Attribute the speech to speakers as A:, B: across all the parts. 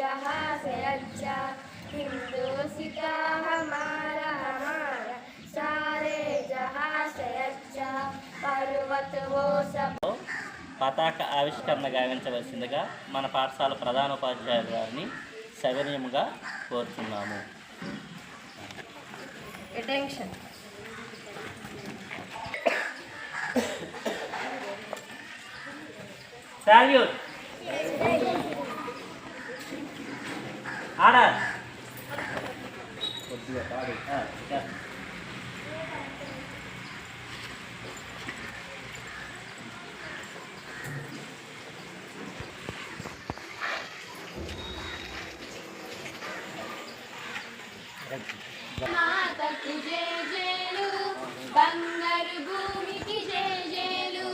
A: जहाँ से अच्छा हिंदोसिता हमारा हमारा सारे जहाँ से अच्छा पर्वत वो सब
B: పతాక ఆవిష్కరణ గావించవలసిందిగా మన పాఠశాల ప్రధానోపాధ్యాయులు గారిని సవినయముగా కోరుతున్నాము.
A: Attention.
B: Salute. Order.
A: మాతకు జేజేలు బంగారు భూమికి జేజేలు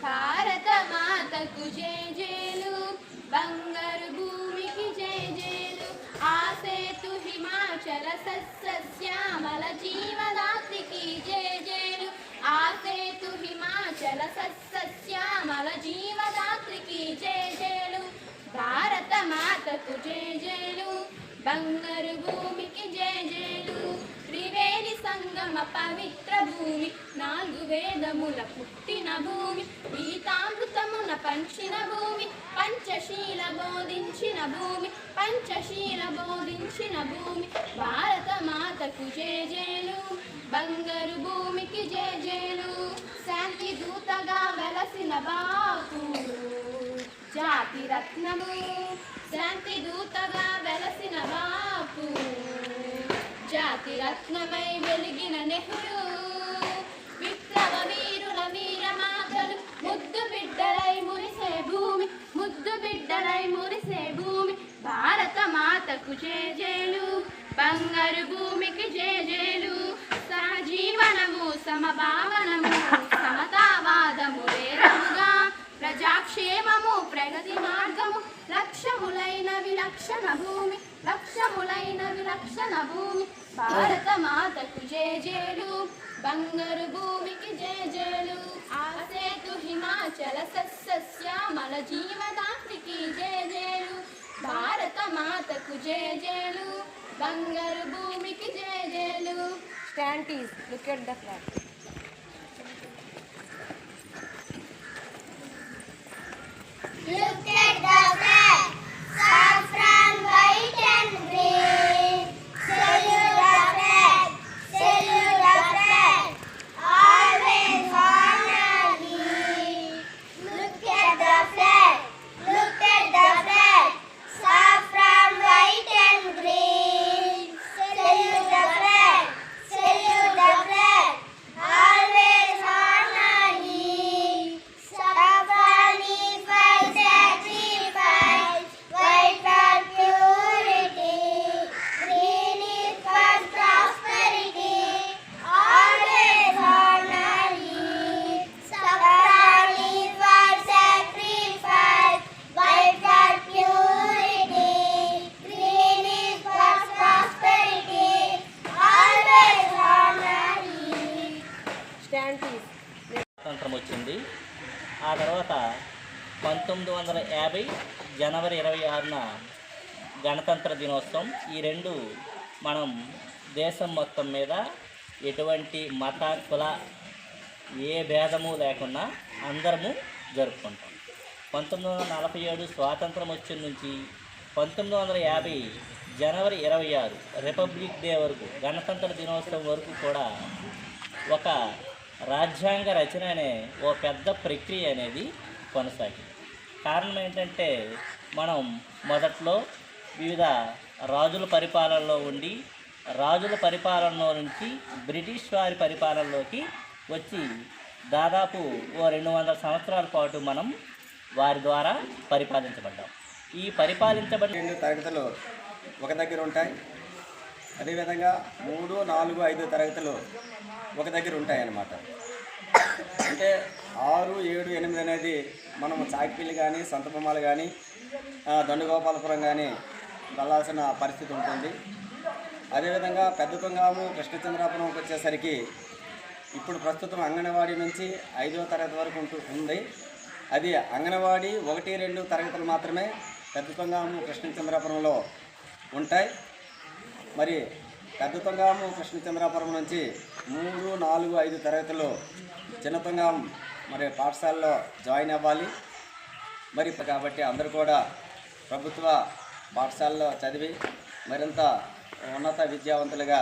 A: భారత మాతకు జేజేలు బంగారు భూమికి జేజేలు ఆసేతు హిమాచల సస్యశ్యామల జీవదాత్రికి జేజేలు ఆసేతు హిమాచల సస్యశ్యామల జీవదాత్రికి జేజేలు భారత మాతకు జేజేలు బంగారు భూమికి జేజేలు త్రివేణి సంగమ పవిత్ర భూమి నాలుగు వేదముల పుట్టిన భూమి గీతామృతమున పంచిన భూమి పంచశీల బోధించిన భూమి పంచశీల బోధించిన భూమి భారత మాతకు జేజేలు బంగారు భూమికి జేజేలు శాంతి దూతగా వెలసిన బాపు జాతి రత్నము శాంతి దూతగా వెలసిన బాపు జాతి రత్నమై వెలిగిన నెహ్రూ విప్లవ వీరుల వీరమాతలు ముద్దు బిడ్డలై మురిసే భూమి ముద్దు బిడ్డలై మురిసే భూమి భారత మాతకు జేజేలు బంగారు భూమికి జేజేలు సహజీవనము సమభావనము సమతావాదము వేరముగా ప్రజాక్షేమము ప్రగతి మార్గము లక్ష్యములైన విలక్షణ భూమి లక్ష్యములైన విలక్షణ భూమి భారత మాతకు జేజేలు బంగారు భూమికి జేజేలు ఆసేతు హిమాచల సస్యశ్యామల జీవదాత్రికి జేజేలు భారత మాతకు జేజేలు బంగారు భూమికి జేజేలు. Stand please, look at the flag.
C: Look at the flag, saffron, white and green. Salute the flag, salute the flag, always honor thee. Look at the flag, saffron, white and green. Salute the flag, always honor thee. Saffron is for sacrifice, white for purity, green is for prosperity, always honor thee. Saffron is for sacrifice, white for purity, green is for prosperity, always honor thee.
A: Stand please.
B: స్వాతంత్రం వచ్చింది. ఆ తర్వాత 1950 జనవరి 26న గణతంత్ర దినోత్సవం. ఈ రెండు మనం దేశం మొత్తం మీద ఎటువంటి మత కుల ఏ భేదము లేకుండా అందరము జరుపుకుంటాం. 1947 స్వాతంత్రం వచ్చిన నుంచి 1950 జనవరి 26 రిపబ్లిక్ డే వరకు గణతంత్ర దినోత్సవం వరకు కూడా ఒక రాజ్యాంగ రచన అనే ఓ పెద్ద ప్రక్రియ అనేది కొనసాగింది. కారణం ఏంటంటే మనం మొదట్లో వివిధ రాజుల పరిపాలనలో ఉండి రాజుల పరిపాలనలో నుంచి బ్రిటిష్ వారి పరిపాలనలోకి వచ్చి దాదాపు ఓ 200 సంవత్సరాల పాటు మనం వారి ద్వారా పరిపాలించబడ్డాం. ఈ పరిపాలించబడిన
D: 2 తరగతులు ఒక దగ్గర ఉంటాయి. అదేవిధంగా 3, 4, 5 తరగతులు ఒక దగ్గర ఉంటాయన్నమాట. అంటే 6, 7, 8 అనేది మనం చాకిపల్లి కానీ సంతబొమ్మలు కానీ దండుగోపాలపురం కానీ వెళ్ళాల్సిన పరిస్థితి ఉంటుంది. అదేవిధంగా పెద్ద కొంగాము కృష్ణచంద్రాపురంకి వచ్చేసరికి ఇప్పుడు ప్రస్తుతం అంగన్వాడీ నుంచి 5వ తరగతి వరకు ఉంది. అది అంగన్వాడీ 1, 2 తరగతులు మాత్రమే పెద్ద తుంగాము కృష్ణచంద్రాపురంలో ఉంటాయి. మరి పెద్ద తుంగాము కృష్ణచంద్రాపురం నుంచి 3, 4, 5 తరగతులు చిన్న తుంగాం మరి పాఠశాలలో జాయిన్ అవ్వాలి. మరి కాబట్టి అందరూ కూడా ప్రభుత్వ పాఠశాలలో చదివి మరింత ఉన్నత విద్యావంతులుగా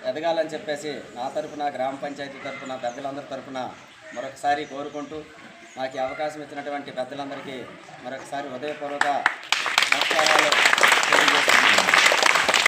D: ఎదగాలని చెప్పేసి నా తరపున, గ్రామ పంచాయతీ తరపున, పెద్దలందరి తరపున మరొకసారి కోరుకుంటూ నాకు ఈ అవకాశం ఇచ్చినటువంటి పెద్దలందరికీ మరొకసారి హృదయపూర్వక నమస్కారాలు.